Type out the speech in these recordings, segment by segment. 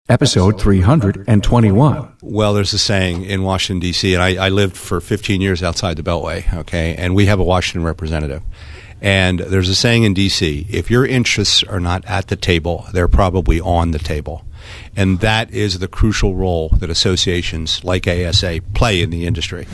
Episode 321. Well, there's a saying in Washington, D.C., and I lived for 15 years outside the Beltway, okay, and we have a Washington representative. And there's a saying in D.C., if your interests are not at the table, they're probably on the table. And that is the crucial role that associations like ASA play in the industry.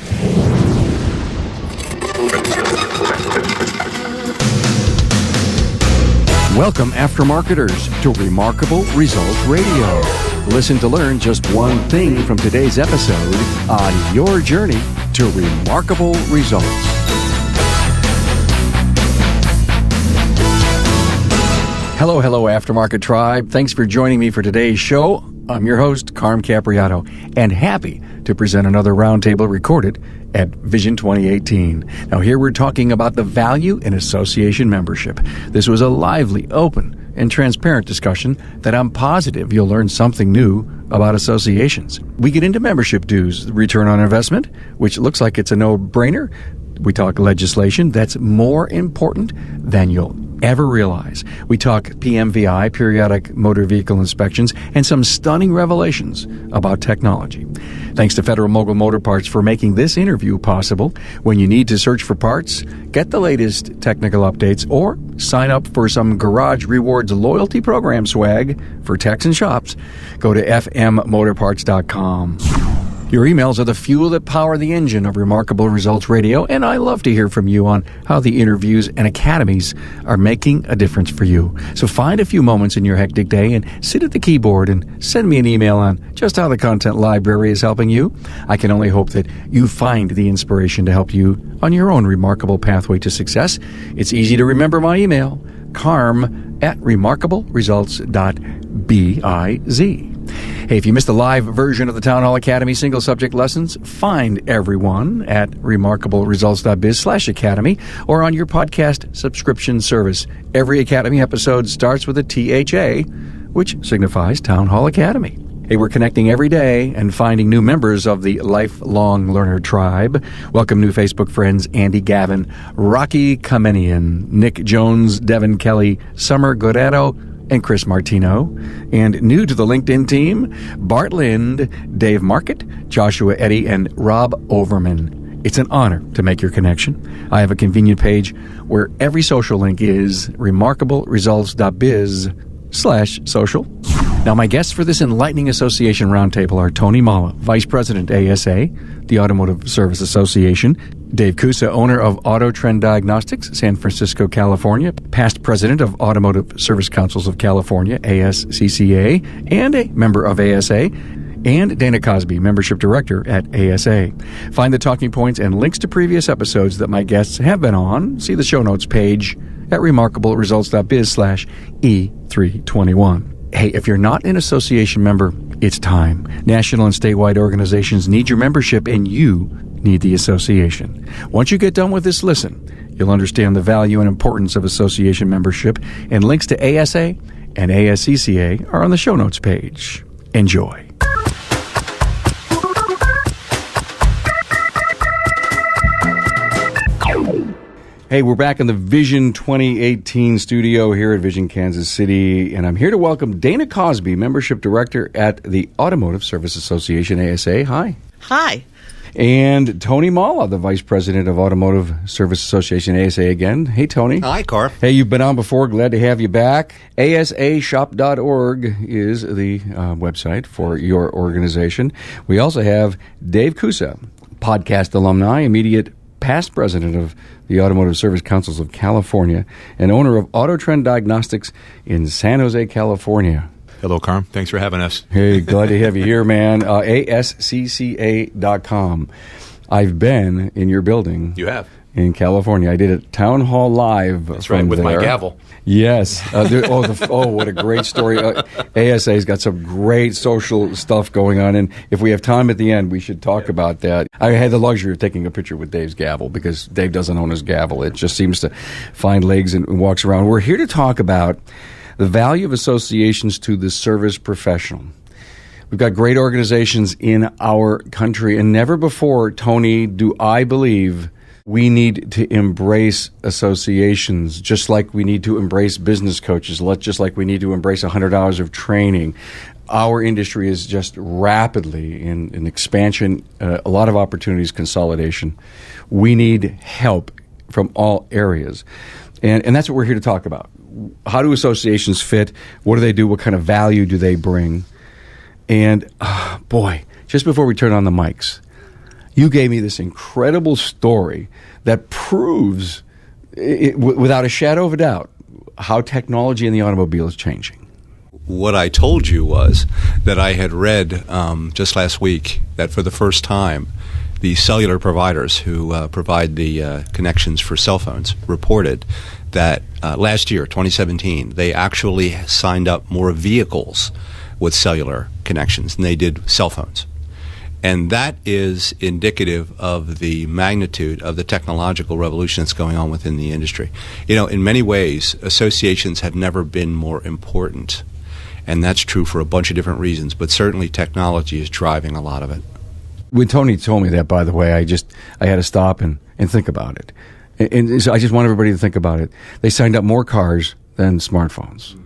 Welcome, aftermarketers, to Remarkable Results Radio. Listen to learn just one thing from today's episode on your journey to remarkable results. Hello, Aftermarket Tribe. Thanks for joining me for today's show. I'm your host, Carm Capriato, and happy to present another roundtable recorded at Vision 2018. Now, here we're talking about the value in association membership. This was a lively, open, and transparent discussion that I'm positive you'll learn something new about associations. We get into membership dues, return on investment, which looks like it's a no-brainer. We talk legislation that's more important than you'll ever realize. We talk PMVI, periodic motor vehicle inspections, and some stunning revelations about technology. Thanks to Federal Mogul Motor Parts for making this interview possible. When you need to search for parts, get the latest technical updates, or sign up for some Garage Rewards loyalty program swag for techs and shops, go to fmmotorparts.com. Your emails are the fuel that power the engine of Remarkable Results Radio, and I love to hear from you on how the interviews and academies are making a difference for you. So find a few moments in your hectic day and sit at the keyboard and send me an email on just how the content library is helping you. I can only hope that you find the inspiration to help you on your own remarkable pathway to success. It's easy to remember my email, carm@remarkableresults.biz. Hey, if you missed the live version of the Town Hall Academy single subject lessons, find everyone at remarkableresults.biz/academy or on your podcast subscription service. Every Academy episode starts with a THA, which signifies Town Hall Academy. Hey, we're connecting every day and finding new members of the Lifelong Learner Tribe. Welcome new Facebook friends Andy Gavin, Rocky Kamenian, Nick Jones, Devin Kelly, Summer Godetto, and Chris Martino. And new to the LinkedIn team, Bart Lind, Dave Market, Joshua Eddy, and Rob Overman. It's an honor to make your connection. I have a convenient page where every social link is remarkableresults.biz/social. Now, my guests for this enlightening association roundtable are Tony Malla, Vice President, ASA, the Automotive Service Association; Dave Kusa, owner of Auto Trend Diagnostics, San Francisco, California, past president of Automotive Service Councils of California, ASCCA, and a member of ASA; and Dana Cosby, membership director at ASA. Find the talking points and links to previous episodes that my guests have been on. See the show notes page at remarkableresults.biz/E321. Hey, if you're not an association member, it's time. National and statewide organizations need your membership, and you need the association. Once you get done with this listen, you'll understand the value and importance of association membership, and links to ASA and ASCCA are on the show notes page. Enjoy. Hey, we're back in the Vision 2018 studio here at Vision Kansas City, and I'm here to welcome Dana Cosby, Membership Director at the Automotive Service Association, ASA. Hi. Hi. And Tony Malla, the Vice President of Automotive Service Association, ASA again. Hey, Tony. Hi, Carm. Hey, you've been on before. Glad to have you back. ASAshop.org is the website for your organization. We also have Dave Kusa, podcast alumni, immediate past president of the Automotive Service Councils of California, and owner of Auto Trend Diagnostics in San Jose, California. Hello, Carm. Thanks for having us. Hey, glad to have you here, man. ASCCA.com. I've been in your building. You have. In California. I did a town hall live. That's right, with there. my gavel. Yes. What a great story. ASA's got some great social stuff going on, and if we have time at the end, we should talk about that. I had the luxury of taking a picture with Dave's gavel because Dave doesn't own his gavel. It just seems to find legs and walks around. We're here to talk about the value of associations to the service professional. We've got great organizations in our country, and never before, Tony, do I believe we need to embrace associations just like we need to embrace business coaches, just like we need to embrace 100 hours of training. our industry is just rapidly in expansion, a lot of opportunities, consolidation. We need help from all areas. And that's what we're here to talk about. How do associations fit? What do they do? What kind of value do they bring? And, boy, just before we turn on the mics, you gave me this incredible story that proves, without a shadow of a doubt, how technology in the automobile is changing. What I told you was that I had read just last week that for the first time, the cellular providers who provide the connections for cell phones reported that last year, 2017, they actually signed up more vehicles with cellular connections than they did cell phones. And that is indicative of the magnitude of the technological revolution that's going on within the industry. You know, in many ways, associations have never been more important. And that's true for a bunch of different reasons, but certainly technology is driving a lot of it. When Tony told me that, by the way, I had to stop and think about it. And so I just want everybody to think about it. They signed up more cars than smartphones.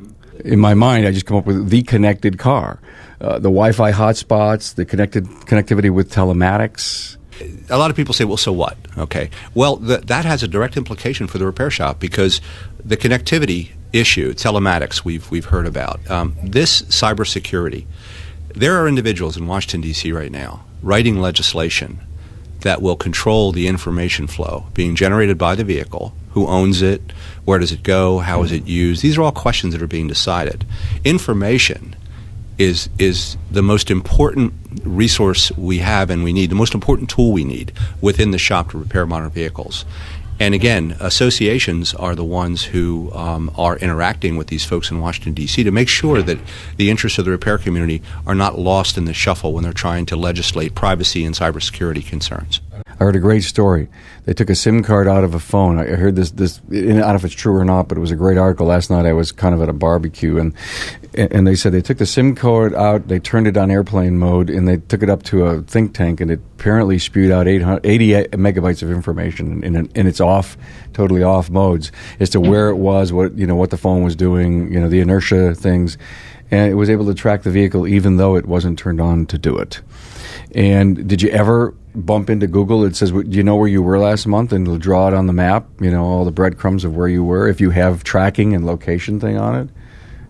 In my mind, I just come up with the connected car. The Wi-Fi hotspots, the connectivity with telematics. A lot of people say, well, so what? Okay. Well, that has a direct implication for the repair shop because the connectivity issue, telematics, we've heard about. This cybersecurity, there are individuals in Washington, D.C. right now writing legislation that will control the information flow being generated by the vehicle, who owns it, where does it go, how is it used. These are all questions that are being decided. Information is the most important resource we have and we need, the most important tool we need within the shop to repair modern vehicles. And again, associations are the ones who are interacting with these folks in Washington, D.C. to make sure that the interests of the repair community are not lost in the shuffle when they're trying to legislate privacy and cybersecurity concerns. I heard a great story. They took a SIM card out of a phone. I heard this. I don't know if it's true or not, but it was a great article. Last night I was kind of at a barbecue, and they said they took the SIM card out, they turned it on airplane mode, and they took it up to a think tank, and it apparently spewed out 80 megabytes of information in its totally off modes as to where it was, what the phone was doing, the inertia things, and it was able to track the vehicle even though it wasn't turned on to do it. And did you ever bump into Google? It says, do you know where you were last month? And it'll draw it on the map, all the breadcrumbs of where you were, if you have tracking and location thing on it.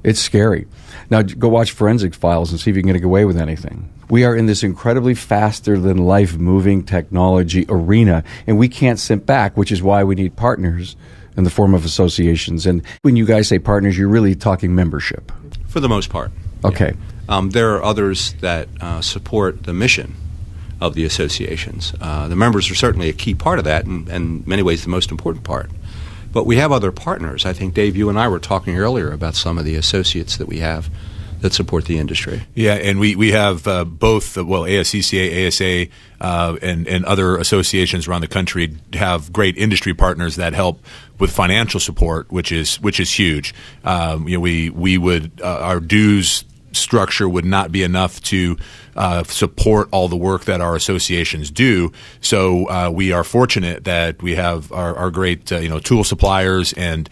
It's scary. Now, go watch Forensic Files and see if you can get away with anything. We are in this incredibly faster-than-life moving technology arena, and we can't sit back, which is why we need partners in the form of associations. And when you guys say partners, you're really talking membership. For the most part. Okay. Yeah. There are others that support the mission of the associations. The members are certainly a key part of that, and in many ways the most important part. But we have other partners. I think, Dave, you and I were talking earlier about some of the associates that we have that support the industry. Yeah, and we have both, ASCCA, ASA, and other associations around the country have great industry partners that help with financial support, which is huge. We would our dues structure would not be enough to support all the work that our associations do. So we are fortunate that we have our great tool suppliers and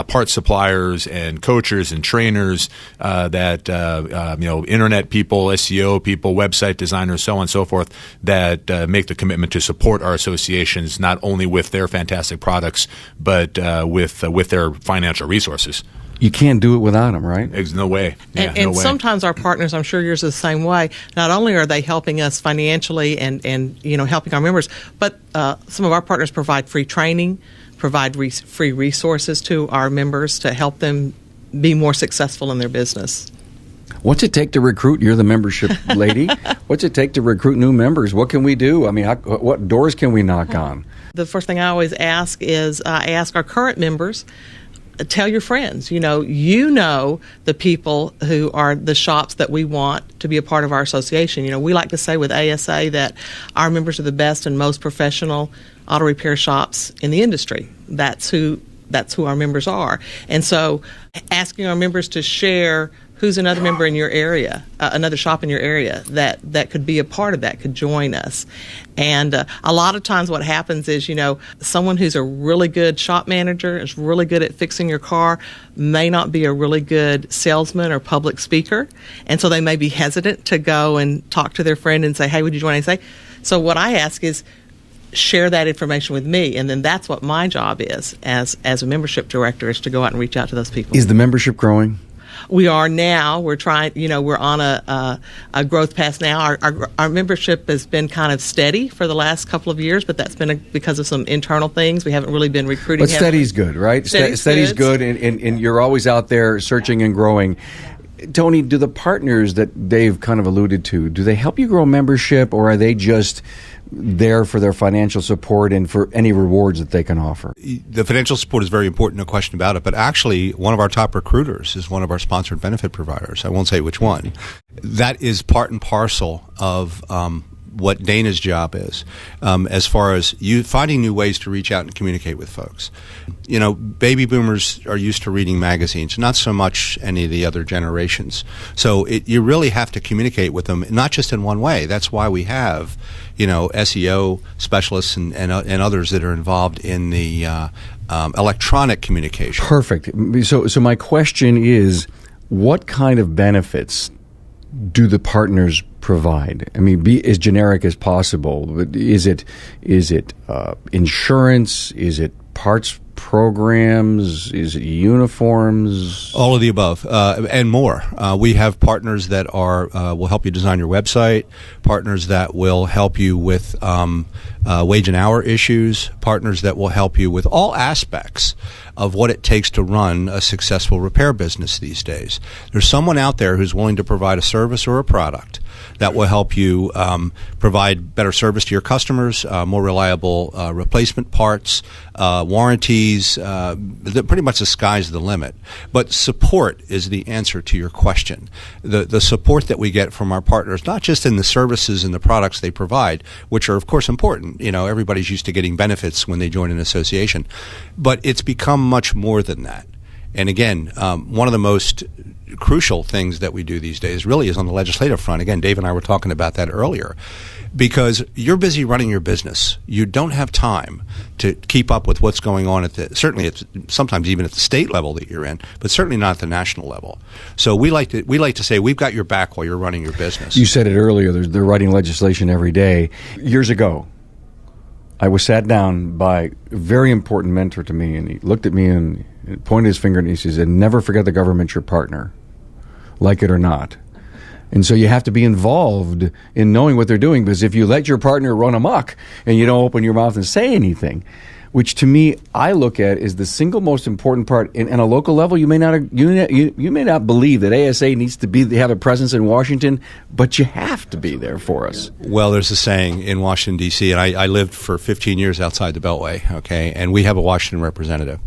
parts suppliers and coachers and trainers that internet people, SEO people, website designers, so on and so forth, that make the commitment to support our associations not only with their fantastic products but with their financial resources. You can't do it without them, right? There's no way. Yeah, and no way. Sometimes our partners, I'm sure yours is the same way, not only are they helping us financially and helping our members, but some of our partners provide free training, provide free resources to our members to help them be more successful in their business. What's it take to recruit? You're the membership lady. What's it take to recruit new members? What can we do? I mean, what doors can we knock on? The first thing I always ask is I ask our current members, tell your friends. You know the people who are the shops that we want to be a part of our association. We like to say with ASA that our members are the best and most professional auto repair shops in the industry. That's who our members are. And so asking our members to share who's another member in your area, another shop in your area that could be a part of that, could join us. And a lot of times what happens is, someone who's a really good shop manager, is really good at fixing your car, may not be a really good salesman or public speaker. And so they may be hesitant to go and talk to their friend and say, hey, would you join ASA? So what I ask is, share that information with me, and then that's what my job is as a membership director, is to go out and reach out to those people. Is the membership growing? We are now. We're trying. We're on a growth path now. Our membership has been kind of steady for the last couple of years, but that's been because of some internal things. We haven't really been recruiting. But steady's good, right? Steady's good, and you're always out there searching and growing. Tony, do the partners that Dave kind of alluded to, do they help you grow membership, or are they just there for their financial support and for any rewards that they can offer? The financial support is very important, no question about it. But actually, one of our top recruiters is one of our sponsored benefit providers. I won't say which one. That is part and parcel of what Dana's job is, as far as you finding new ways to reach out and communicate with folks. Baby boomers are used to reading magazines, not so much any of the other generations. So you really have to communicate with them, not just in one way. That's why we have, SEO specialists and others that are involved in the electronic communication. Perfect. So my question is, what kind of benefits do the partners provide? I mean, be as generic as possible. But is it insurance? Is it parts programs? Is it uniforms? All of the above, and more. We have partners that will help you design your website, partners that will help you with wage and hour issues, partners that will help you with all aspects of what it takes to run a successful repair business these days. There's someone out there who's willing to provide a service or a product that will help you provide better service to your customers, more reliable replacement parts, warranties. Pretty much the sky's the limit. But support is the answer to your question. The support that we get from our partners, not just in the services and the products they provide, which are of course important. Everybody's used to getting benefits when they join an association, but it's become much more than that. And again, one of the most crucial things that we do these days really is on the legislative front. Again, Dave and I were talking about that earlier, because you're busy running your business. You don't have time to keep up with what's going on certainly sometimes even at the state level that you're in, but certainly not at the national level. So we like to say we've got your back while you're running your business. You said it earlier. They're writing legislation every day. Years ago, I was sat down by a very important mentor to me, and he looked at me and pointed his finger and he said, never forget the government's your partner, like it or not. And so you have to be involved in knowing what they're doing, because if you let your partner run amok and you don't open your mouth and say anything, which to me I look at is the single most important part. In a local level, you may not believe that ASA needs to have a presence in Washington, but you have to be there for us. Well, there's a saying in Washington, D.C., and I lived for 15 years outside the Beltway, okay, and we have a Washington representative.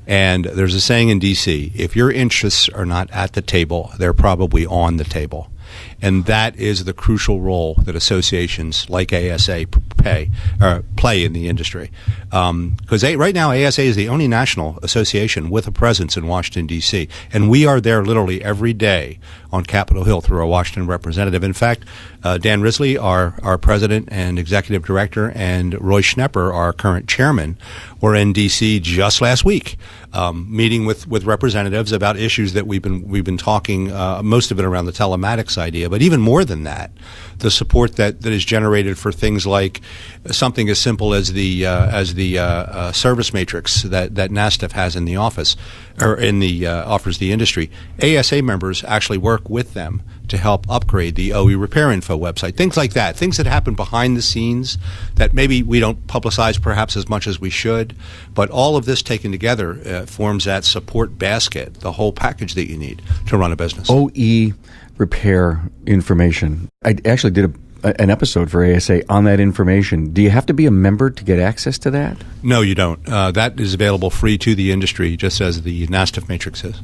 And there's a saying in D.C., if your interests are not at the table, they're probably on the table. And that is the crucial role that associations like ASA play in the industry. Because right now, ASA is the only national association with a presence in Washington, D.C., and we are there literally every day on Capitol Hill through our Washington representative. In fact, Dan Risley, our president and executive director, and Roy Schnepper, our current chairman, were in D.C. just last week, meeting with representatives about issues that we've been talking, most of it around the telematics idea, but even more than that, the support that is generated for things like something as simple as the service matrix that NASTF has in the office, or offers the industry. ASA members actually work with them to help upgrade the OE Repair Info website, things like that, things that happen behind the scenes that maybe we don't publicize perhaps as much as we should, but all of this taken together forms that support basket, the whole package that you need to run a business. OE Repair information. I actually did an episode for ASA on that information. Do you have to be a member to get access to that? No, you don't. That is available free to the industry, just as the NASTF matrix is.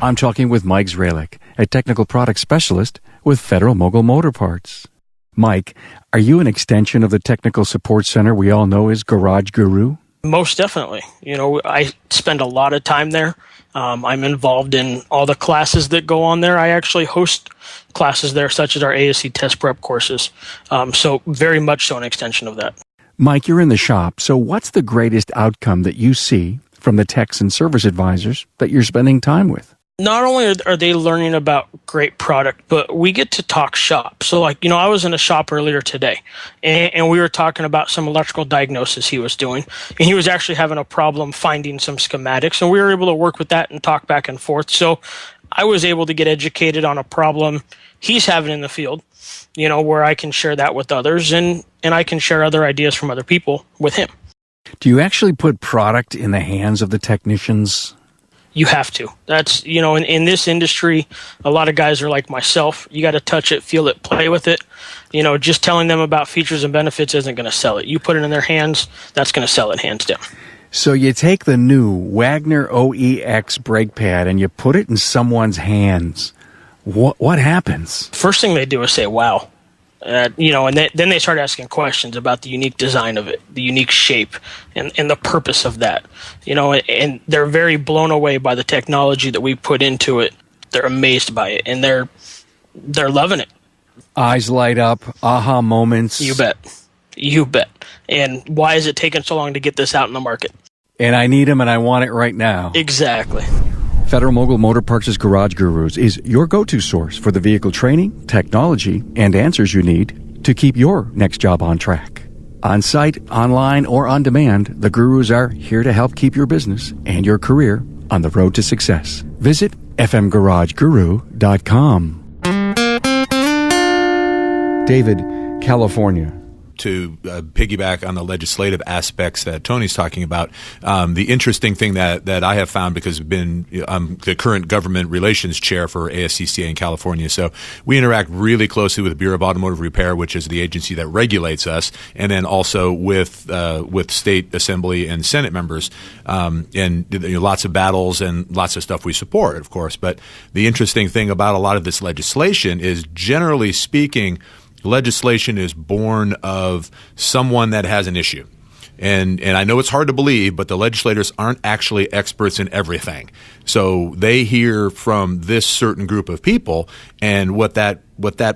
I'm talking with Mike Zralik, a technical product specialist with Federal Mogul Motor Parts. Mike, are you an extension of the technical support center we all know as Garage Guru? Most definitely. I spend a lot of time there. I'm involved in all the classes that go on there. I actually host classes there, such as our ASC test prep courses. So very much so an extension of that. Mike, you're in the shop, so what's the greatest outcome that you see from the techs and service advisors that you're spending time with? Not only are they learning about great product, but we get to talk shop. So I was in a shop earlier today and we were talking about some electrical diagnosis he was doing, and he was actually having a problem finding some schematics, and we were able to work with that and talk back and forth. So I was able to get educated on a problem he's having in the field, where I can share that with others and I can share other ideas from other people with him. Do you actually put product in the hands of the technicians? You have to. That's, in this industry, a lot of guys are like myself. You got to touch it, feel it, play with it. Just telling them about features and benefits isn't going to sell it. You put it in their hands, that's going to sell it hands down. So you take the new Wagner OEX brake pad and you put it in someone's hands. What happens? First thing they do is say, wow. And then they start asking questions about the unique design of it, the unique shape, and the purpose of that. And they're very blown away by the technology that we put into it. They're amazed by it, and they're loving it. Eyes light up, aha moments. You bet. And why is it taking so long to get this out in the market? And I need them, and I want it right now. Exactly. Federal Mogul Motor Parts' Garage Gurus is your go-to source for the vehicle training, technology, and answers you need to keep your next job on track. On site, online, or on demand, the Gurus are here to help keep your business and your career on the road to success. Visit fmgarageguru.com. David, California. To piggyback on the legislative aspects that Tony's talking about, the interesting thing that I have found, because I'm the current government relations chair for ASCCA in California, so we interact really closely with the Bureau of Automotive Repair, which is the agency that regulates us, and then also with state assembly and Senate members, and lots of battles and lots of stuff we support, of course. But the interesting thing about a lot of this legislation is, generally speaking, legislation is born of someone that has an issue. And I know it's hard to believe, but the legislators aren't actually experts in everything. So they hear from this certain group of people, and what that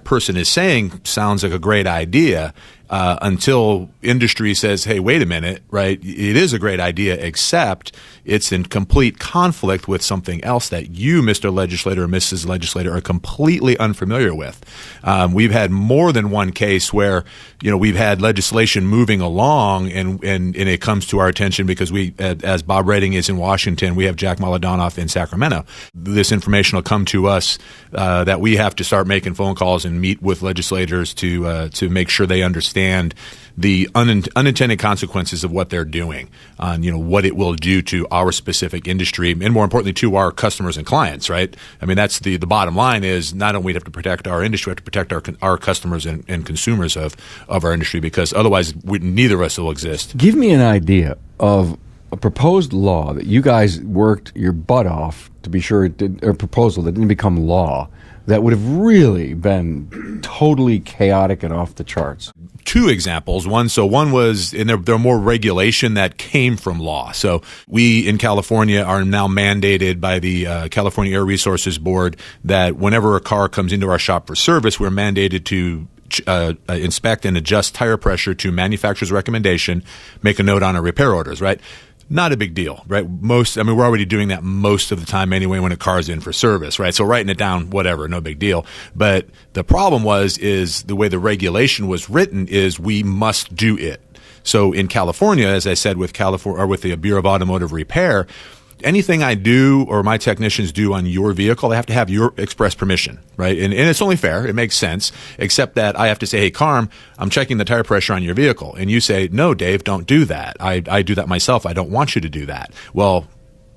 person is saying sounds like a great idea, until industry says, hey, wait a minute, right? It is a great idea, except it's in complete conflict with something else that you, Mr. Legislator or Mrs. Legislator, are completely unfamiliar with. We've had more than one case where, we've had legislation moving along and it comes to our attention because we, as Bob Redding is in Washington, we have Jack Maladonoff in Sacramento. This information will come to us that we have to start making phone calls and meet with legislators to make sure they understand the unintended consequences of what they're doing, on what it will do to our specific industry, and more importantly to our customers and clients. Right? I mean, that's the bottom line. Is not only we have to protect our industry, we have to protect our customers and consumers of our industry, because otherwise neither of us will exist. Give me an idea of a proposed law that you guys worked your butt off to be sure it did, or proposal that didn't become law, that would have really been totally chaotic and off the charts. Two examples. One was, and there are more regulation that came from law. So we in California are now mandated by the California Air Resources Board that whenever a car comes into our shop for service, we're mandated to inspect and adjust tire pressure to manufacturer's recommendation, make a note on our repair orders, right? Not a big deal, right? We're already doing that most of the time anyway when a car's in for service, right? So writing it down, whatever, no big deal. But the problem is the way the regulation was written is we must do it. So in California, as I said, with the Bureau of Automotive Repair, anything I do or my technicians do on your vehicle, they have to have your express permission, right? And it's only fair. It makes sense, except that I have to say, hey, Carm, I'm checking the tire pressure on your vehicle. And you say, no, Dave, don't do that. I do that myself. I don't want you to do that. Well,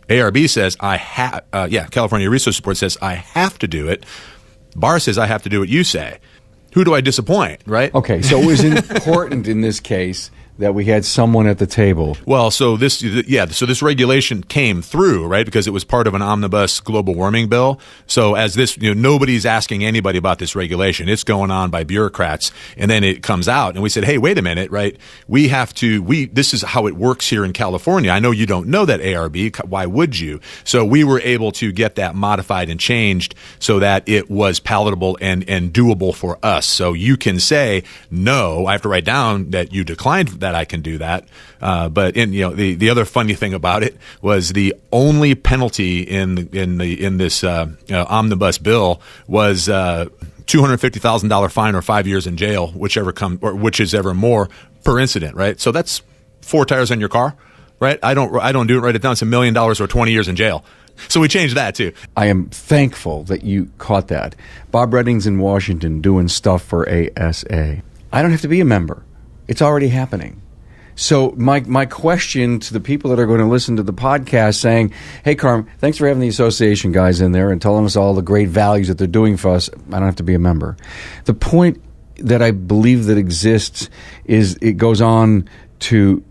ARB says California Resource Board says I have to do it. BAR says I have to do what you say. Who do I disappoint, right? Okay, so it was important in this case that we had someone at the table. Well, so this regulation came through, right, because it was part of an omnibus global warming bill. So as this, nobody's asking anybody about this regulation. It's going on by bureaucrats, and then it comes out, and we said, hey, wait a minute, right? This is how it works here in California. I know you don't know that, ARB. Why would you? So we were able to get that modified and changed so that it was palatable and doable for us. So you can say, no, I have to write down that you declined that I can do that. But the other funny thing about it was the only penalty in this omnibus bill was $250,000 fine or 5 years in jail, which is ever more per incident, right? So that's 4 tires on your car, right? I don't do it. Write it down. It's $1 million or 20 years in jail. So we changed that too. I am thankful that you caught that. Bob Redding's in Washington doing stuff for ASA. I don't have to be a member. It's already happening. So my question to the people that are going to listen to the podcast saying, hey, Carm, thanks for having the association guys in there and telling us all the great values that they're doing for us. I don't have to be a member. The point that I believe that exists is it goes on to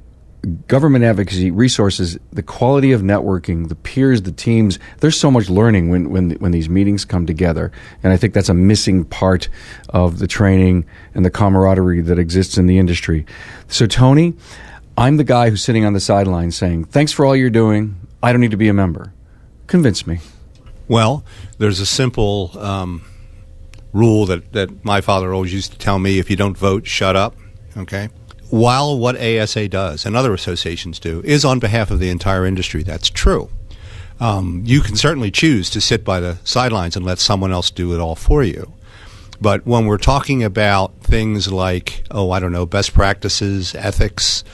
government advocacy, resources, the quality of networking, the peers, the teams. There's so much learning when these meetings come together. And I think that's a missing part of the training and the camaraderie that exists in the industry. So, Tony, I'm the guy who's sitting on the sidelines saying, thanks for all you're doing. I don't need to be a member. Convince me. Well, there's a simple rule that my father always used to tell me: if you don't vote, shut up. Okay? While what ASA does and other associations do is on behalf of the entire industry, that's true. You can certainly choose to sit by the sidelines and let someone else do it all for you. But when we're talking about things like, best practices, ethics,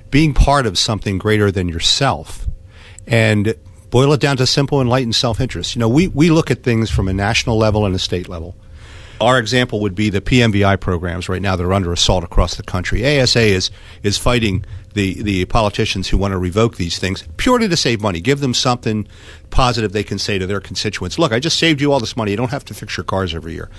being part of something greater than yourself, and boil it down to simple, enlightened self-interest. We look at things from a national level and a state level. Our example would be the PMVI programs right now that are under assault across the country. ASA is fighting the politicians who want to revoke these things purely to save money. Give them something positive they can say to their constituents. Look, I just saved you all this money. You don't have to fix your cars every year.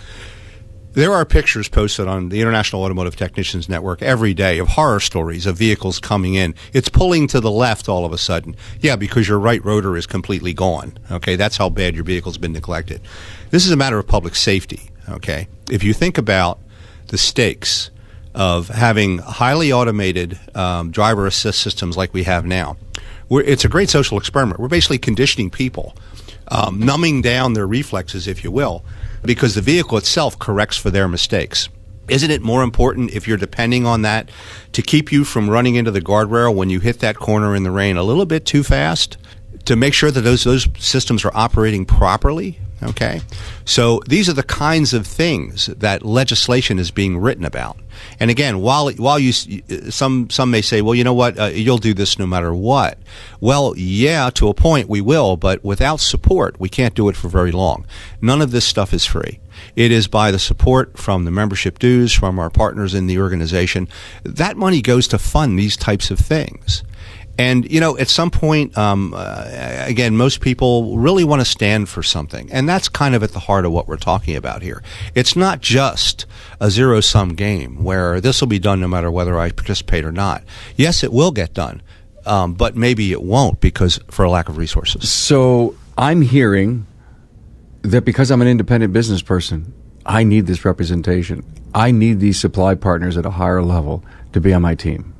There are pictures posted on the International Automotive Technicians Network every day of horror stories of vehicles coming in. It's pulling to the left all of a sudden. Yeah, because your right rotor is completely gone. Okay, that's how bad your vehicle's been neglected. This is a matter of public safety. Okay, if you think about the stakes of having highly automated driver assist systems like we have now, it's a great social experiment. We're basically conditioning people, numbing down their reflexes, if you will, because the vehicle itself corrects for their mistakes. Isn't it more important, if you're depending on that, to keep you from running into the guardrail when you hit that corner in the rain a little bit too fast, to make sure that those systems are operating properly? Okay, so these are the kinds of things that legislation is being written about. And again, while you some may say, well, you know what, you'll do this no matter what. Well, yeah, to a point we will, but without support, we can't do it for very long. None of this stuff is free. It is by the support from the membership dues, from our partners in the organization. That money goes to fund these types of things. And, at some point, again, most people really want to stand for something. And that's kind of at the heart of what we're talking about here. It's not just a zero-sum game where this will be done no matter whether I participate or not. Yes, it will get done, but maybe it won't for a lack of resources. So I'm hearing that because I'm an independent business person, I need this representation. I need these supply partners at a higher level to be on my team.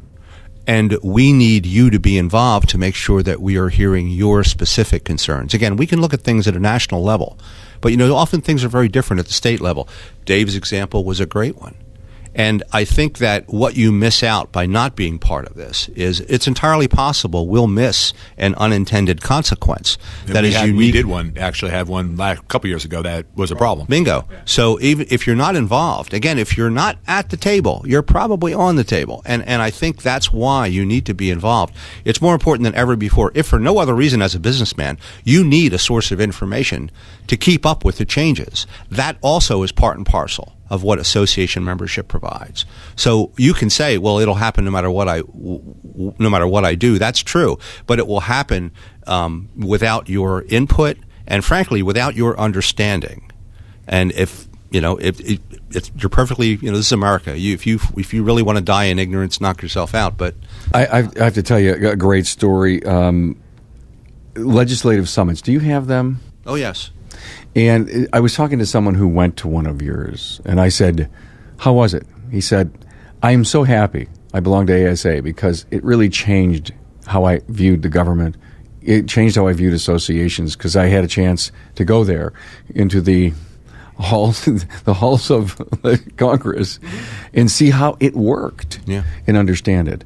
And we need you to be involved to make sure that we are hearing your specific concerns. Again, we can look at things at a national level, but often things are very different at the state level. Dave's example was a great one. And I think that what you miss out by not being part of this is it's entirely possible we'll miss an unintended consequence. We did have one a couple years ago that was a problem. Bingo. So even if you're not involved, again, if you're not at the table, you're probably on the table. And I think that's why you need to be involved. It's more important than ever before. If for no other reason as a businessman, you need a source of information to keep up with the changes. That also is part and parcel of what association membership provides. So you can say, well, it'll happen no matter what I do. That's true, but it will happen without your input and, frankly, without your understanding. And if you're perfectly, this is America. If you really want to die in ignorance, knock yourself out. But I have to tell you a great story. Legislative summits, do you have them? Oh, yes. And I was talking to someone who went to one of yours, and I said, how was it? He said, I am so happy I belong to ASA because it really changed how I viewed the government. It changed how I viewed associations because I had a chance to go there into the halls of Congress and see how it worked and understand it.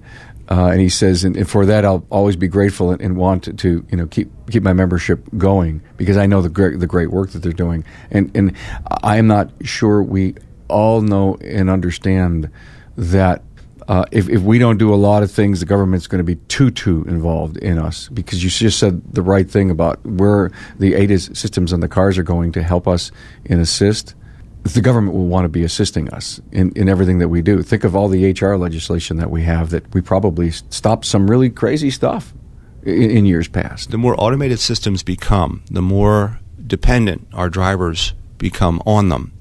And he says, and for that I'll always be grateful and want to keep my membership going because I know the great work that they're doing. And I am not sure we all know and understand that if we don't do a lot of things, the government's going to be too involved in us, because you just said the right thing about where the ADAS systems on the cars are going to help us and assist. The government will want to be assisting us in everything that we do. Think of all the HR legislation that we have that we probably stopped some really crazy stuff in years past. The more automated systems become, the more dependent our drivers become on them.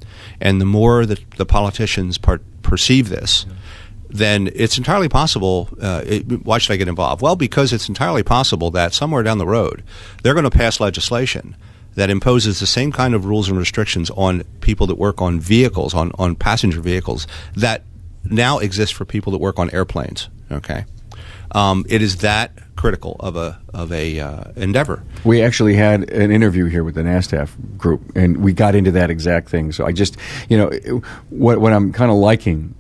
And the more that the politicians perceive this, then it's entirely possible. Why should I get involved? Well, because it's entirely possible that somewhere down the road, they're going to pass legislation that imposes the same kind of rules and restrictions on people that work on vehicles, on passenger vehicles, that now exist for people that work on airplanes. Okay, it is that critical of a endeavor. We actually had an interview here with the NASTAF group, and we got into that exact thing. So I just, what I'm kind of liking,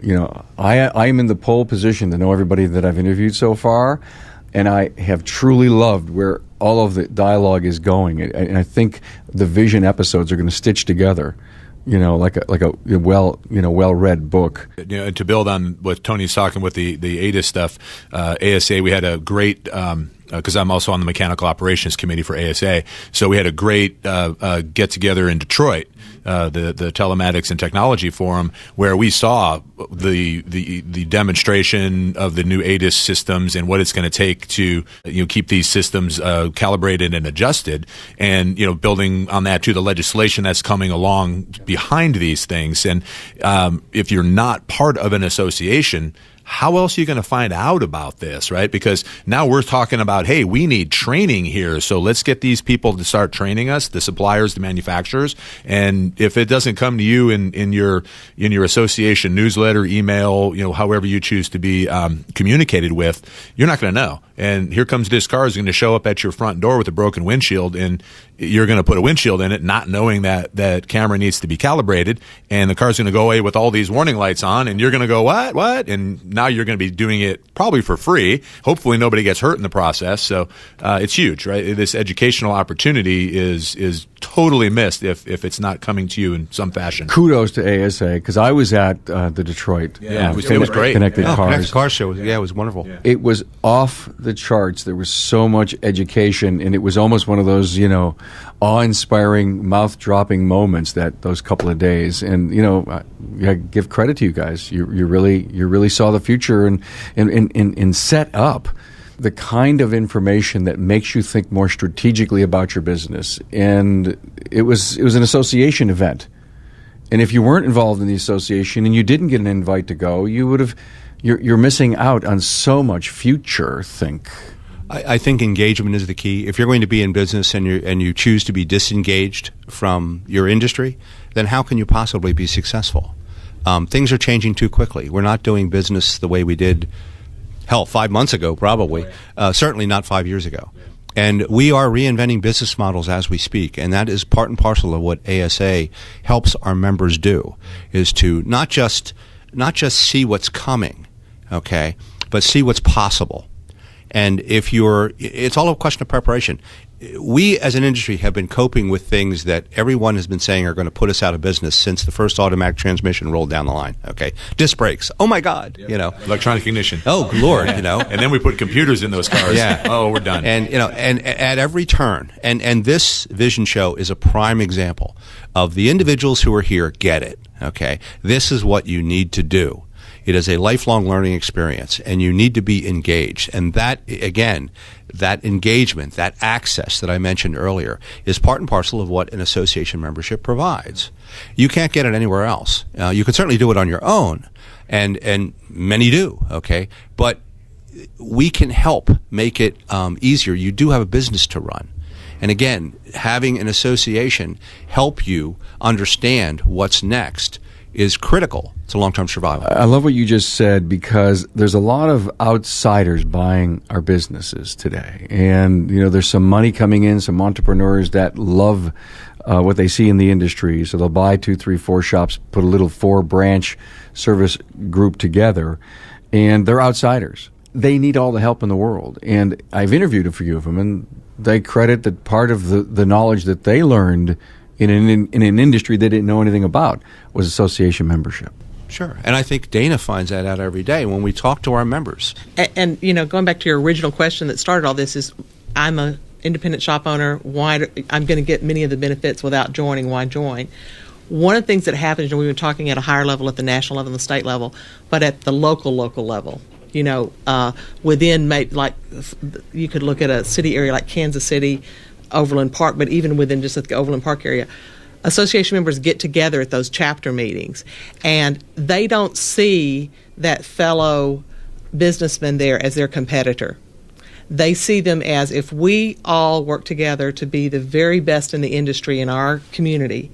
I am in the pole position to know everybody that I've interviewed so far, and I have truly loved where all of the dialogue is going. And I think the Vision episodes are going to stitch together, like a well-read book. To build on what Tony's talking with the ADAS stuff, ASA, we had a great, because I'm also on the mechanical operations committee for ASA, so we had a great get-together in Detroit, the Telematics and Technology Forum, where we saw the demonstration of the new ADAS systems and what it's going to take to keep these systems calibrated and adjusted, and building on that too, the legislation that's coming along behind these things. And if you're not part of an association, how else are you going to find out about this, right? Because now we're talking about, hey, we need training here, so let's get these people to start training us, the suppliers, the manufacturers. And if it doesn't come to you in your association newsletter, email, however you choose to be communicated with, you're not going to know. And here comes this car is going to show up at your front door with a broken windshield, and you're going to put a windshield in it, not knowing that camera needs to be calibrated, and the car's going to go away with all these warning lights on, and you're going to go, what? And now you're going to be doing it probably for free. Hopefully nobody gets hurt in the process. So it's huge, right? This educational opportunity is totally missed if it's not coming to you in some fashion. Kudos to ASA, because I was at the Detroit it was great. Connected Cars. Connected Car Show. Yeah, it was wonderful. Yeah. It was off the charts. There was so much education, and it was almost one of those, awe-inspiring, mouth-dropping moments those couple of days. And I give credit to you guys. You really saw the future and set up the kind of information that makes you think more strategically about your business. And it was an association event. And if you weren't involved in the association and you didn't get an invite to go, you're missing out on so much future think. I think engagement is the key. If you're going to be in business and you choose to be disengaged from your industry, then how can you possibly be successful? Things are changing too quickly. We're not doing business the way we did, 5 months ago, probably. Certainly not 5 years ago. And we are reinventing business models as we speak, and that is part and parcel of what ASA helps our members do, is to not just see what's coming, okay, but see what's possible. And it's all a question of preparation. We as an industry have been coping with things that everyone has been saying are going to put us out of business since the first automatic transmission rolled down the line. Okay, disc brakes. Oh my God, electronic ignition. Oh Lord, And then we put computers in those cars. Yeah. Oh, we're done. And and at every turn, and this Vision show is a prime example of the individuals who are here get it. Okay, this is what you need to do It is a lifelong learning experience, and you need to be engaged. And that, again, that engagement, that access that I mentioned earlier, is part and parcel of what an association membership provides. You can't get it anywhere else. You can certainly do it on your own, and many do, okay? But we can help make it easier. You do have a business to run. And again, having an association help you understand what's next is critical to long-term survival. I love what you just said, because there's a lot of outsiders buying our businesses today. And, there's some money coming in, some entrepreneurs that love what they see in the industry. So they'll buy 2, 3, 4 shops, put a little 4-branch service group together, and they're outsiders. They need all the help in the world. And I've interviewed a few of them, and they credit that part of the knowledge that they learned in an industry they didn't know anything about was association membership. Sure. And I think Dana finds that out every day when we talk to our members. And going back to your original question that started all this is, I'm a independent shop owner. I'm going to get many of the benefits without joining. Why join? One of the things that happens, and we've been talking at a higher level, at the national level and the state level, but at the local level, within, like, you could look at a city area like Kansas City, Overland Park, but even within just the Overland Park area, association members get together at those chapter meetings, and they don't see that fellow businessman there as their competitor. They see them as, if we all work together to be the very best in the industry in our community,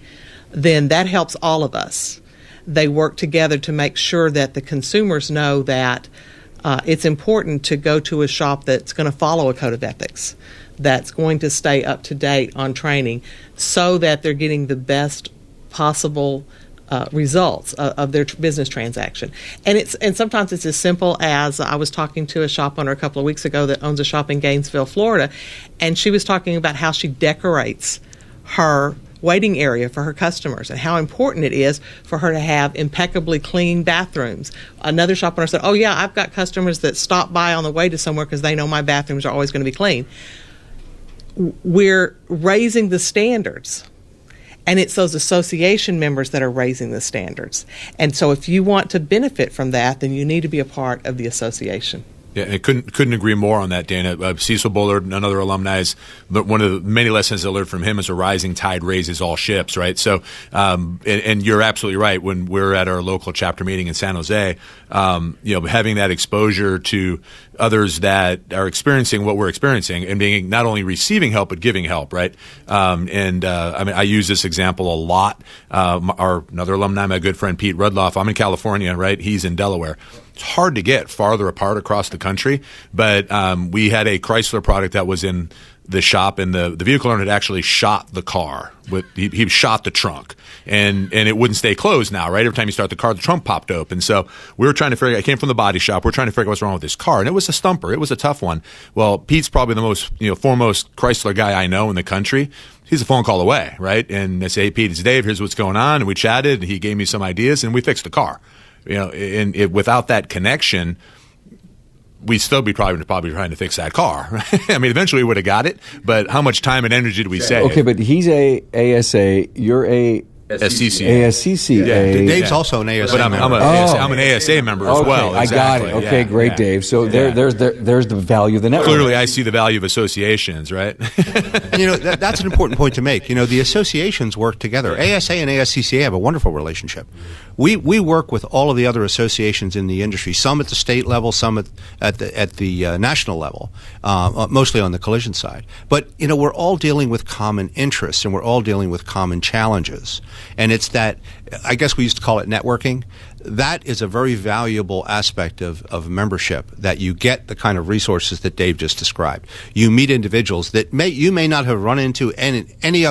then that helps all of us. They work together to make sure that the consumers know that it's important to go to a shop that's going to follow a code of ethics, that's going to stay up to date on training, so that they're getting the best possible results of their business transaction. And sometimes it's as simple as, I was talking to a shop owner a couple of weeks ago that owns a shop in Gainesville, Florida, and she was talking about how she decorates her waiting area for her customers and how important it is for her to have impeccably clean bathrooms. Another shop owner said, oh yeah, I've got customers that stop by on the way to somewhere because they know my bathrooms are always going to be clean. We're raising the standards, and it's those association members that are raising the standards. And so if you want to benefit from that, then you need to be a part of the association. Yeah, I couldn't agree more on that, Dana. Cecil Bullard, another alumni, one of the many lessons I learned from him is a rising tide raises all ships, right? So, and you're absolutely right. When we're at our local chapter meeting in San Jose, having that exposure to others that are experiencing what we're experiencing and being not only receiving help but giving help, right? I use this example a lot. Another alumni, my good friend Pete Rudloff. I'm in California, right? He's in Delaware. It's hard to get farther apart across the country, but we had a Chrysler product that was in the shop, and the vehicle owner had actually shot the car. He shot the trunk, and it wouldn't stay closed now, right? Every time you start the car, the trunk popped open. So we were trying to figure. I came from the body shop. We're trying to figure out what's wrong with this car, and it was a stumper. It was a tough one. Well, Pete's probably the most foremost Chrysler guy I know in the country. He's a phone call away, right? And I say, hey, Pete, it's Dave. Here's what's going on. And we chatted, and he gave me some ideas, and we fixed the car. Without that connection, we'd still be probably trying to fix that car. I mean, eventually we would have got it, but how much time and energy did we save? Okay, but he's a ASA, you're a ASCCA. Yeah, Dave's also an ASA member. I'm an ASA member as well. Exactly. I got it. Okay, great, Dave. So there's the value of the network. Clearly, I see the value of associations, right? That's an important point to make. The associations work together. ASA and ASCCA have a wonderful relationship. We work with all of the other associations in the industry, some at the state level, some at the national level, mostly on the collision side. But, we're all dealing with common interests, and we're all dealing with common challenges. And it's that, I guess we used to call it networking. That is a very valuable aspect of membership, that you get the kind of resources that Dave just described. You meet individuals that you may not have run into under any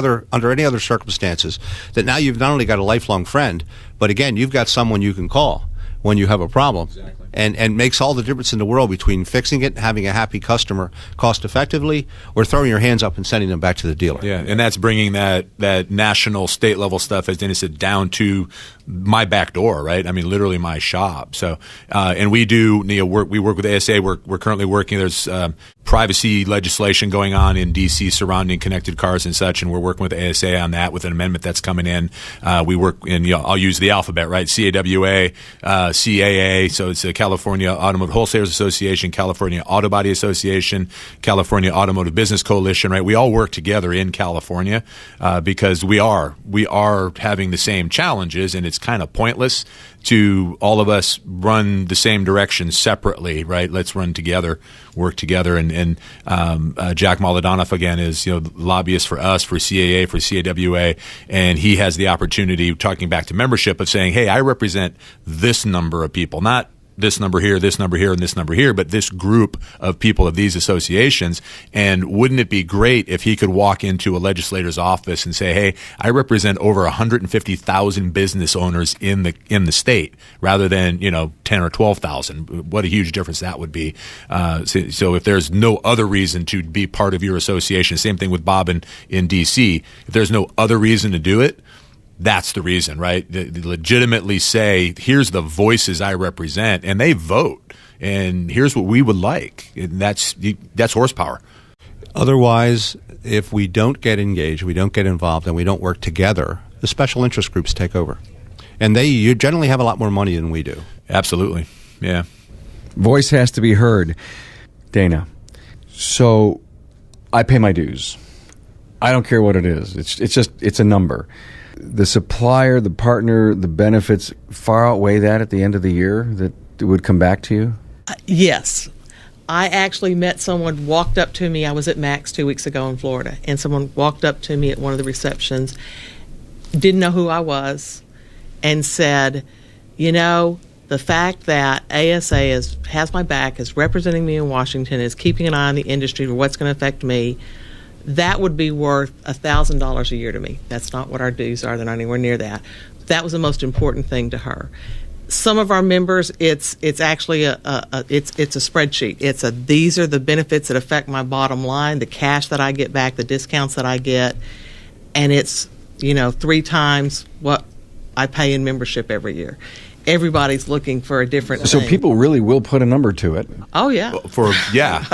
other circumstances, that now you've not only got a lifelong friend, but again, you've got someone you can call when you have a problem. Exactly. And makes all the difference in the world between fixing it, having a happy customer cost effectively, or throwing your hands up and sending them back to the dealer. Yeah, and that's bringing that national, state level stuff, as Dennis said, down to my back door, right? I mean, literally my shop. So, and we do, we work with ASA. We're currently working. There's privacy legislation going on in DC surrounding connected cars and such, and we're working with ASA on that with an amendment that's coming in. We work in, I'll use the alphabet, right? CAWA, CAA, so it's the California Automotive Wholesalers Association, California Auto Body Association, California Automotive Business Coalition, right? We all work together in California because we are having the same challenges, and it's kind of pointless to all of us run the same direction separately, right? Let's run together, work together. And Jack Molodanoff, again, is lobbyist for us, for CAA, for CAWA, and he has the opportunity, talking back to membership, of saying, hey, I represent this number of people, not this number here, and this number here, but this group of people of these associations. And wouldn't it be great if he could walk into a legislator's office and say, hey, I represent over 150,000 business owners in the state, rather than 10 or 12,000. What a huge difference that would be. So if there's no other reason to be part of your association, same thing with Bob in DC, if there's no other reason to do it, that's the reason, right? They legitimately say, here's the voices I represent, and they vote, and here's what we would like. And that's horsepower. Otherwise, if we don't get engaged, we don't get involved, and we don't work together, the special interest groups take over. And you generally have a lot more money than we do. Absolutely. Yeah. Voice has to be heard. Dana, so I pay my dues. I don't care what it is. It's a number. The supplier, the partner, the benefits far outweigh that at the end of the year that would come back to you? Yes. I actually met someone, walked up to me. I was at Max 2 weeks ago in Florida, and someone walked up to me at one of the receptions, didn't know who I was, and said, the fact that ASA has my back, is representing me in Washington, is keeping an eye on the industry for what's going to affect me, that would be worth $1,000 a year to me. That's not what our dues are. They're not anywhere near that. That was the most important thing to her. Some of our members, it's actually it's a spreadsheet. These are the benefits that affect my bottom line, the cash that I get back, the discounts that I get, and it's 3 times what I pay in membership every year. Everybody's looking for a different So thing. people really will put a number to it. Oh, yeah. Yeah.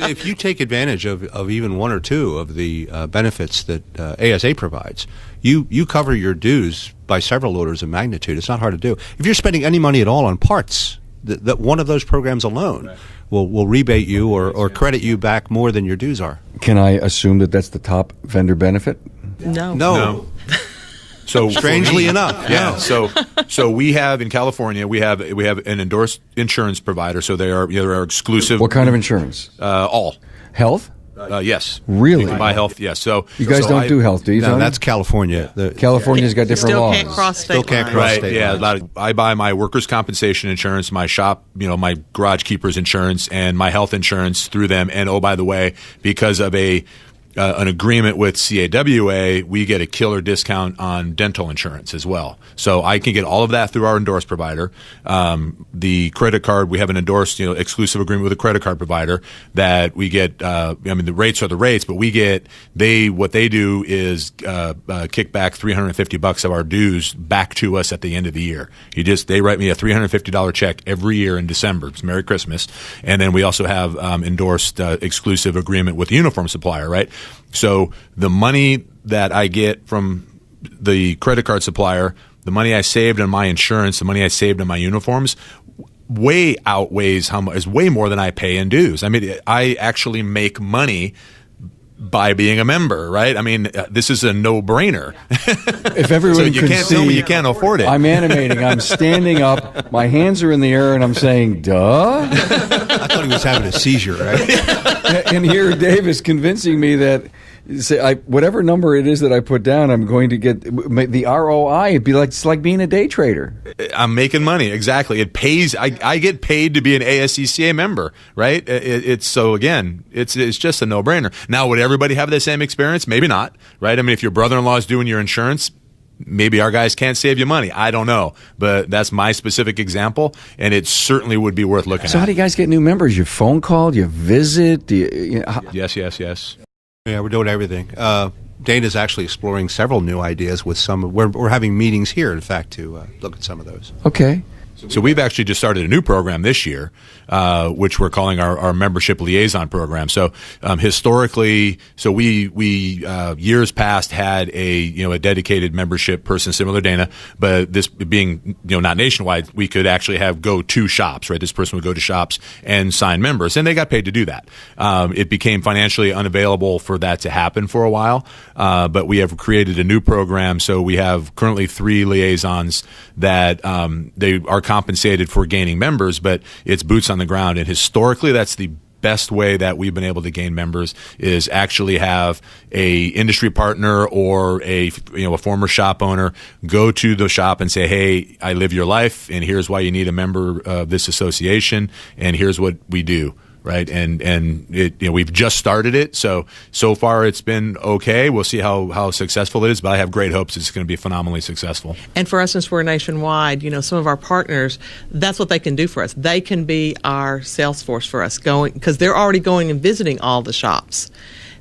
If you take advantage of even one or two of the benefits that ASA provides, you cover your dues by several orders of magnitude. It's not hard to do. If you're spending any money at all on parts, that one of those programs alone will rebate you or credit you back more than your dues are. Can I assume that that's the top vendor benefit? No. So strangely enough, yeah. So we have in California, we have an endorsed insurance provider. So they are exclusive. What kind of insurance? All Health? Yes. Really? You can buy health. Yes. So you guys don't do health, do you? No, Tony? that's California. California's got different Still laws. can't cross state Still can't lines. cross Right. state Yeah. lines. I buy my workers' compensation insurance, my shop, my garage keeper's insurance, and my health insurance through them. And oh, by the way, because of an agreement with CAWA, we get a killer discount on dental insurance as well. So I can get all of that through our endorsed provider. The credit card, we have an endorsed, exclusive agreement with a credit card provider that we get. The rates are the rates, but what they do is kick back $350 of our dues back to us at the end of the year. They write me a $350 check every year in December. It's Merry Christmas, and then we also have endorsed exclusive agreement with the uniform supplier, right? So the money that I get from the credit card supplier, the money I saved on my insurance, the money I saved on my uniforms, way outweighs is way more than I pay in dues. I mean, I actually make money by being a member, right? I mean, this is a no-brainer. If everyone So you could can't see, tell me you can't afford it. I'm animating. I'm standing up. My hands are in the air, and I'm saying, duh. I thought he was having a seizure, right? And here Dave is convincing me that whatever number it is that I put down, I'm going to get the ROI. It'd be it's like being a day trader. I'm making money. Exactly. It pays. I get paid to be an ASCCA member, right? It's just a no-brainer. Now, would everybody have the same experience? Maybe not, right? I mean, if your brother-in-law is doing your insurance, maybe our guys can't save you money. I don't know. But that's my specific example, and it certainly would be worth looking at. So how do you guys get new members? You phone call? You visit? Yes. Yeah, we're doing everything. Dana's actually exploring several new ideas with some. We're having meetings here, in fact, to look at some of those. Okay. So we've actually just started a new program this year, which we're calling our membership liaison program. So historically, we years past had a dedicated membership person similar to Dana, but this being not nationwide, we could actually go to shops, right? This person would go to shops and sign members, and they got paid to do that. It became financially unavailable for that to happen for a while, but we have created a new program. So we have currently 3 liaisons that they are compensated for gaining members, but it's boots on the ground. And historically, that's the best way that we've been able to gain members is actually have a industry partner or a former shop owner go to the shop and say, hey, I live your life, and here's why you need a member of this association, and here's what we do. Right, and we've just started it, so far it's been okay. We'll see how successful it is, but I have great hopes it's going to be phenomenally successful. And for us, since we're nationwide, some of our partners, that's what they can do for us. They can be our sales force for us, because they're already going and visiting all the shops.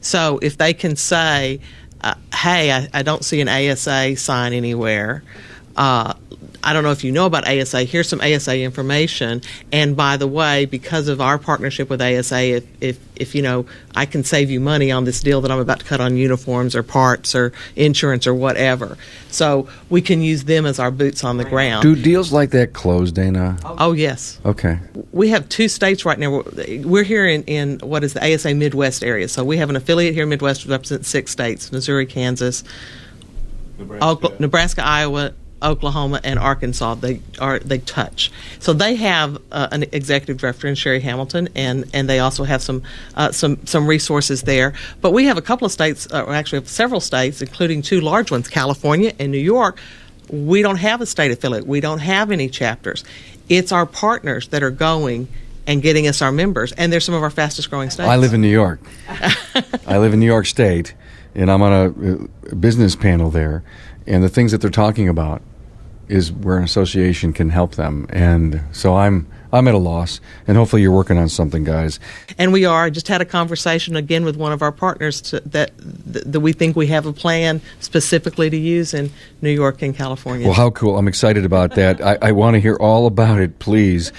So if they can say, hey, I don't see an ASA sign anywhere. I don't know if you know about ASA. Here's some ASA information. And by the way, because of our partnership with ASA, if I can save you money on this deal that I'm about to cut on uniforms or parts or insurance or whatever. So we can use them as our boots on the ground. Do deals like that close, Dana? Oh, yes. Okay. We have 2 states right now. We're here in what is the ASA Midwest area. So we have an affiliate here in Midwest that represents 6 states: Missouri, Kansas, Nebraska, Iowa, Oklahoma, and Arkansas. They touch. So they have an executive director in Sherry Hamilton, and they also have some resources there. But we have a couple of states, or actually several states, including 2 large ones, California and New York. We don't have a state affiliate. We don't have any chapters. It's our partners that are going and getting us our members, and they're some of our fastest growing states. I live in New York. I live in New York State, and I'm on a business panel there, and the things that they're talking about is where an association can help them. And so I'm at a loss, and hopefully you're working on something, guys. And we are. I just had a conversation again with one of our partners that we think we have a plan specifically to use in New York and California. Well, how cool. I'm excited about that. I want to hear all about it, please.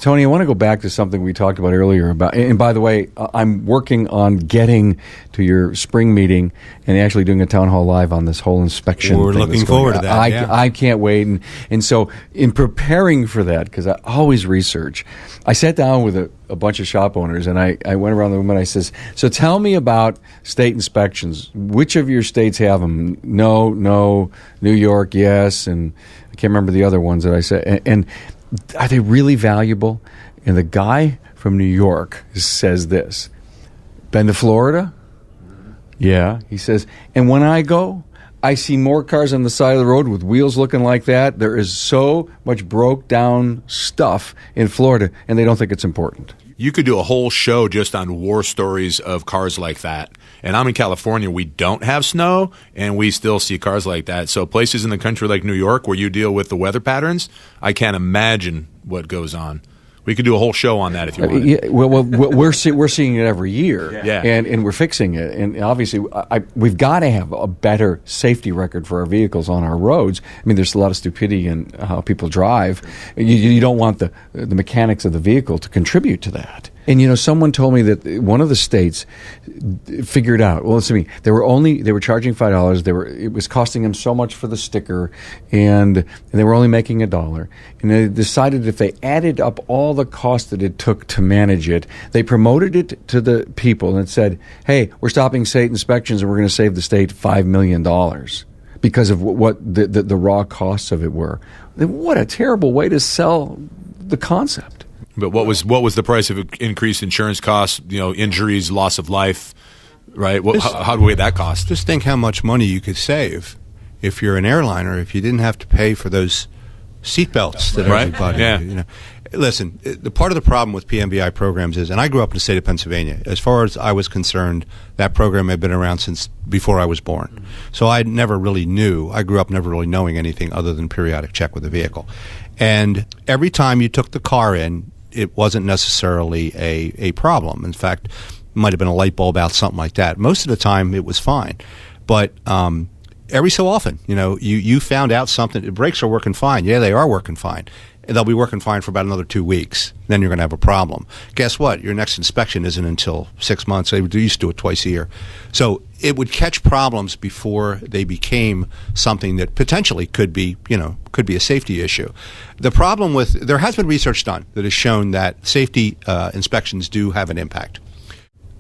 Tony, I want to go back to something we talked about earlier. And by the way, I'm working on getting to your spring meeting and actually doing a town hall live on this whole inspection. We're looking forward to that. I can't wait. And so in preparing for that, because I always research, I sat down with a bunch of shop owners, and I went around the room and I says, so tell me about state inspections. Which of your states have them? No, New York, yes, and I can't remember the other ones that I said. And are they really valuable? And the guy from New York says this: been to Florida? Yeah. He says, and when I go, I see more cars on the side of the road with wheels looking like that. There is so much broke down stuff in Florida, and they don't think it's important. You could do a whole show just on war stories of cars like that. And I'm in California. We don't have snow, and we still see cars like that. So places in the country like New York where you deal with the weather patterns, I can't imagine what goes on. We could do a whole show on that if you want. Yeah, well, we're seeing it every year, yeah. and we're fixing it. And obviously, we've got to have a better safety record for our vehicles on our roads. I mean, there's a lot of stupidity in how people drive. You don't want the mechanics of the vehicle to contribute to that. And someone told me that one of the states figured out. Well, listen to me. They were charging $5. It was costing them so much for the sticker, and they were only making $1. And they decided if they added up all the cost that it took to manage it, they promoted it to the people and said, "Hey, we're stopping state inspections, and we're going to save the state $5 million." Because of what the raw costs of it were. What a terrible way to sell the concept. But what was the price of increased insurance costs? Injuries, loss of life, right? How do we weigh that cost? Just think how much money you could save if you're an airliner if you didn't have to pay for those seatbelts that everybody. Yeah. Listen, the part of the problem with PMBI programs is, and I grew up in the state of Pennsylvania. As far as I was concerned, that program had been around since before I was born. So I never really knew. I grew up never really knowing anything other than periodic check with the vehicle. And every time you took the car in, it wasn't necessarily a problem. In fact, it might have been a light bulb out, something like that. Most of the time, it was fine. but every so often, you found out something. The brakes are working fine. Yeah, they are working fine. They'll be working fine for about another 2 weeks. Then you're going to have a problem. Guess what? Your next inspection isn't until 6 months. They used to do it twice a year. So it would catch problems before they became something that potentially could be a safety issue. The problem there has been research done that has shown that safety inspections do have an impact.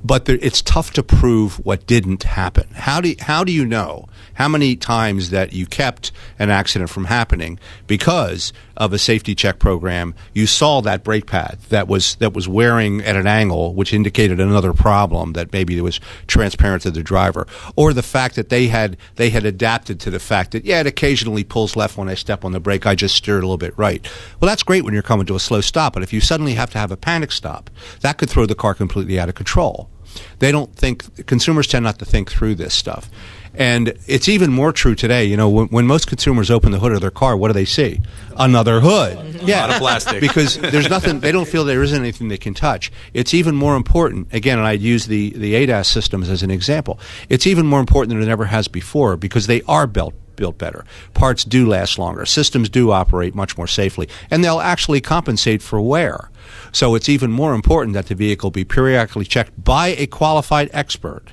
But it's tough to prove what didn't happen. How do you know how many times that you kept an accident from happening because of a safety check program? You saw that brake pad that was wearing at an angle, which indicated another problem that maybe it was transparent to the driver, or the fact that they had adapted to the fact that it occasionally pulls left when I step on the brake. I just steer it a little bit right. Well, that's great when you're coming to a slow stop, but if you suddenly have to have a panic stop, that could throw the car completely out of control. Consumers tend not to think through this stuff. And it's even more true today. When most consumers open the hood of their car, what do they see? Another hood. Yeah. A lot of plastic. Because there's nothing, they don't feel there isn't anything they can touch. It's even more important, again, and I'd use the ADAS systems as an example. It's even more important than it ever has before because they are built better. Parts do last longer. Systems do operate much more safely. And they'll actually compensate for wear. So it's even more important that the vehicle be periodically checked by a qualified expert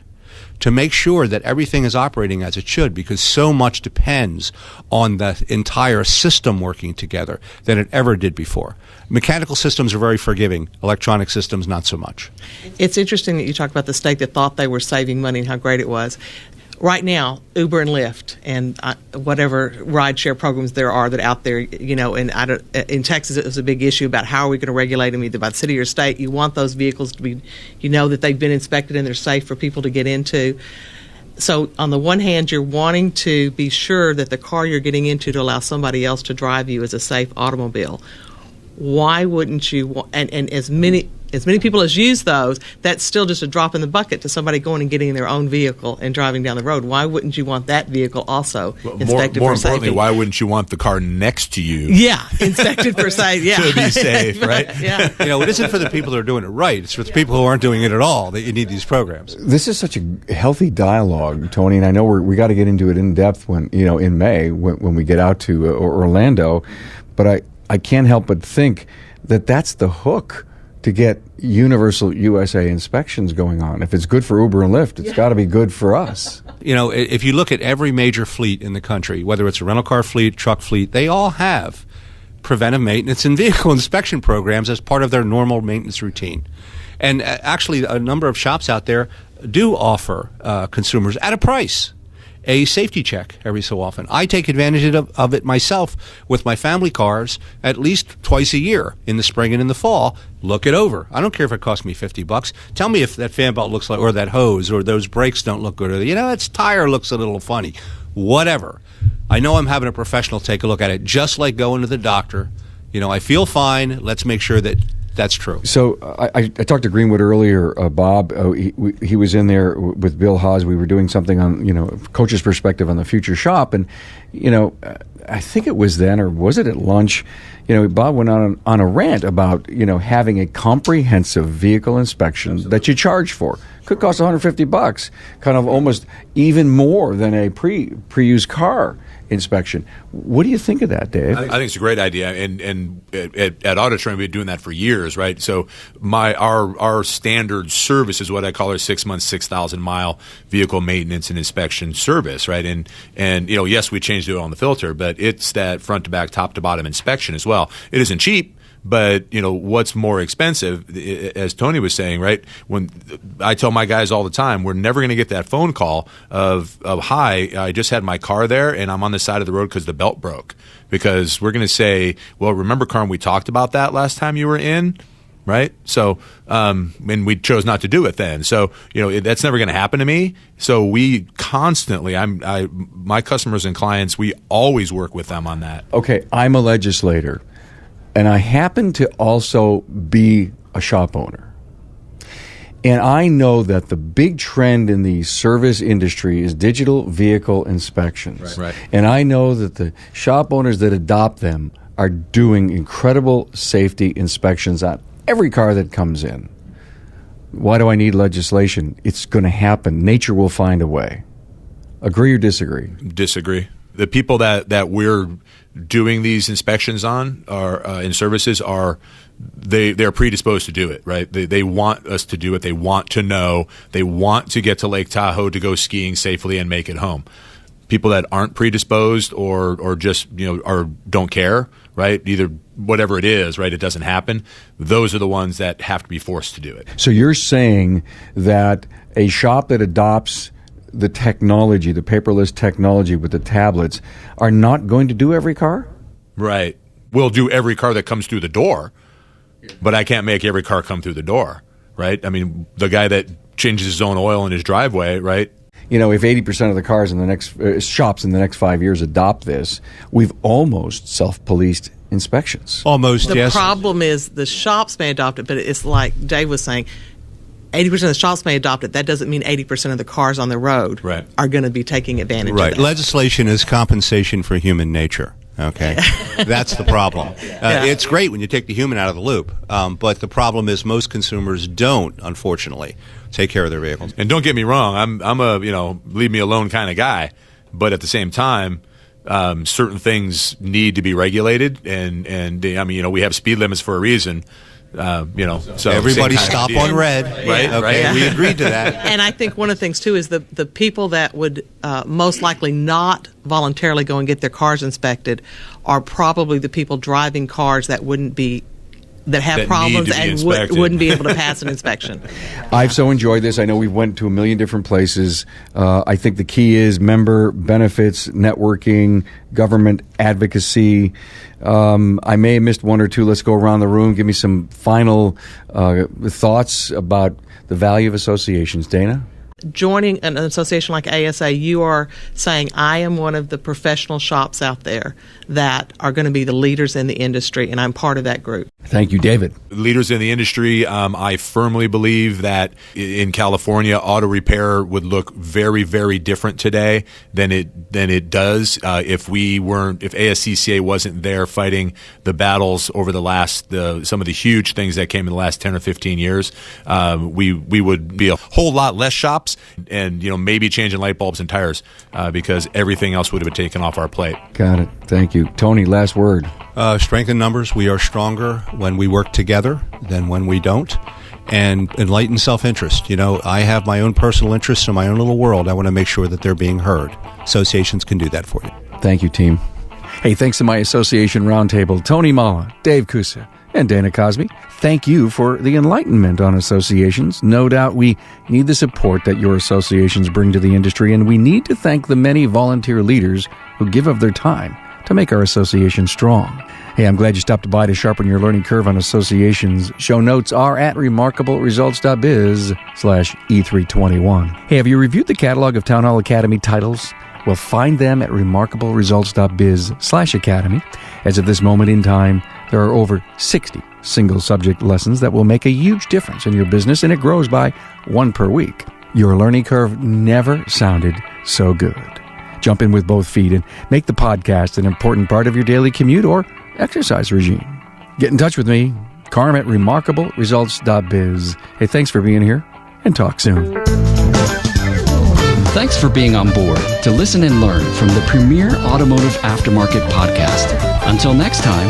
to make sure that everything is operating as it should, because so much depends on the entire system working together than it ever did before. Mechanical systems are very forgiving. Electronic systems, not so much. It's interesting that you talk about the state that thought they were saving money and how great it was. Right now, Uber and Lyft and whatever rideshare programs there are that out there, and in Texas it was a big issue about how are we going to regulate them either by the city or state. You want those vehicles to be, that they've been inspected and they're safe for people to get into. So on the one hand, you're wanting to be sure that the car you're getting into to allow somebody else to drive you is a safe automobile. Why wouldn't you and as many people as use those, that's still just a drop in the bucket to somebody going and getting their own vehicle and driving down the road. Why wouldn't you want that vehicle also inspected more for safety? More importantly, why wouldn't you want the car next to you? Yeah, inspected for safety. Yeah. To be safe, right? Yeah. It isn't for the people that are doing it right. It's for the people who aren't doing it at all that you need these programs. This is such a healthy dialogue, Tony, and I know we got to get into it in depth when in May when we get out to Orlando, but I can't help but think that that's the hook to get universal USA inspections going on. If it's good for Uber and Lyft, it's got to be good for us. If you look at every major fleet in the country, whether it's a rental car fleet, truck fleet, they all have preventive maintenance and vehicle inspection programs as part of their normal maintenance routine. And actually, a number of shops out there do offer consumers at a price a safety check every so often. I take advantage of it myself with my family cars at least twice a year, in the spring and in the fall. Look it over. I don't care if it costs me $50. Tell me if that fan belt looks like, or that hose, or those brakes don't look good, or its tire looks a little funny. Whatever. I know I'm having a professional take a look at it, just like going to the doctor. I feel fine. Let's make sure that that's true. So I talked to Greenwood earlier, Bob. He was in there with Bill Haas. We were doing something on, coach's perspective on the future shop. And, I think it was then, or was it at lunch, Bob went on a rant about, having a comprehensive vehicle inspection that you charge for. Could cost $150, kind of almost even more than a pre-used car inspection. What do you think of that, Dave? I think it's a great idea, and at Auditorium we've been doing that for years, right? So our standard service is what I call our 6 months, 6,000 mile vehicle maintenance and inspection service, right? And yes, we changed it on the filter, but it's that front to back, top to bottom inspection as well. It isn't cheap. But, what's more expensive, as Tony was saying, right? When I tell my guys all the time, we're never going to get that phone call of, hi, I just had my car there and I'm on the side of the road because the belt broke. Because we're going to say, well, remember, Carm, we talked about that last time you were in, right? So, and we chose not to do it then. So, that's never going to happen to me. So we constantly, my customers and clients, we always work with them on that. Okay, I'm a legislator. And I happen to also be a shop owner. And I know that the big trend in the service industry is digital vehicle inspections. Right. And I know that the shop owners that adopt them are doing incredible safety inspections on every car that comes in. Why do I need legislation? It's going to happen. Nature will find a way. Agree or disagree? Disagree. The people that we're doing these inspections on are in services are they're predisposed to do it, right? They want us to do it. They want to know. They want to get to Lake Tahoe to go skiing safely and make it home. People that aren't predisposed or just or don't care, right? Either whatever it is, right? It doesn't happen. Those are the ones that have to be forced to do it. So you're saying that a shop that adopts the technology, the paperless technology with the tablets, are not going to do every car? Right. We'll do every car that comes through the door, but I can't make every car come through the door, right? I mean, the guy that changes his own oil in his driveway, right? If 80% of the cars in the next shops in the next 5 years adopt this, we've almost self-policed inspections. Almost, The yes. problem is the shops may adopt it, but it's like Dave was saying, 80% of the shops may adopt it. That doesn't mean 80% of the cars on the road are going to be taking advantage of it. Legislation is compensation for human nature. Okay, that's the problem. It's great when you take the human out of the loop, but the problem is most consumers don't, unfortunately, take care of their vehicles. And don't get me wrong, I'm a leave me alone kind of guy, but at the same time, certain things need to be regulated, and I mean we have speed limits for a reason. So everybody stop on red, right? Okay, Yeah. we agreed to that. And I think one of the things too is the people that would most likely not voluntarily go and get their cars inspected are probably the people driving cars that have problems and wouldn't be able to pass an inspection. I've so enjoyed this. I know we went to a million different places. I think the key is member benefits, networking, government advocacy. I may have missed one or two. Let's go around the room. Give me some final thoughts about the value of associations. Dana? Joining an association like ASA, you are saying, I am one of the professional shops out there that are going to be the leaders in the industry, and I'm part of that group. Thank you, David. Leaders in the industry, I firmly believe that in California, auto repair would look very, very different today than it does if ASCCA wasn't there fighting the battles over some of the huge things that came in the last 10 or 15 years. We would be a whole lot less shops and maybe changing light bulbs and tires because everything else would have been taken off our plate. Got it. Thank you. Tony, last word. Strength in numbers. We are stronger when we work together than when we don't. And enlightened self-interest. I have my own personal interests in my own little world. I want to make sure that they're being heard. Associations can do that for you. Thank you, team. Hey, thanks to my association roundtable, Tony Mala, Dave Kusa, and Dana Cosby. Thank you for the enlightenment on associations. No doubt we need the support that your associations bring to the industry, and we need to thank the many volunteer leaders who give of their time to make our association strong. Hey, I'm glad you stopped by to sharpen your learning curve on associations. Show notes are at remarkableresults.biz/E321. Hey, have you reviewed the catalog of Town Hall Academy titles? Well, find them at remarkableresults.biz/academy. As of this moment in time, there are over 60 single subject lessons that will make a huge difference in your business, and it grows by one per week. Your learning curve never sounded so good. Jump in with both feet and make the podcast an important part of your daily commute or exercise regime. Get in touch with me, Carm at remarkableresults.biz. Hey, thanks for being here, and talk soon. Thanks for being on board to listen and learn from the premier automotive aftermarket podcast. Until next time.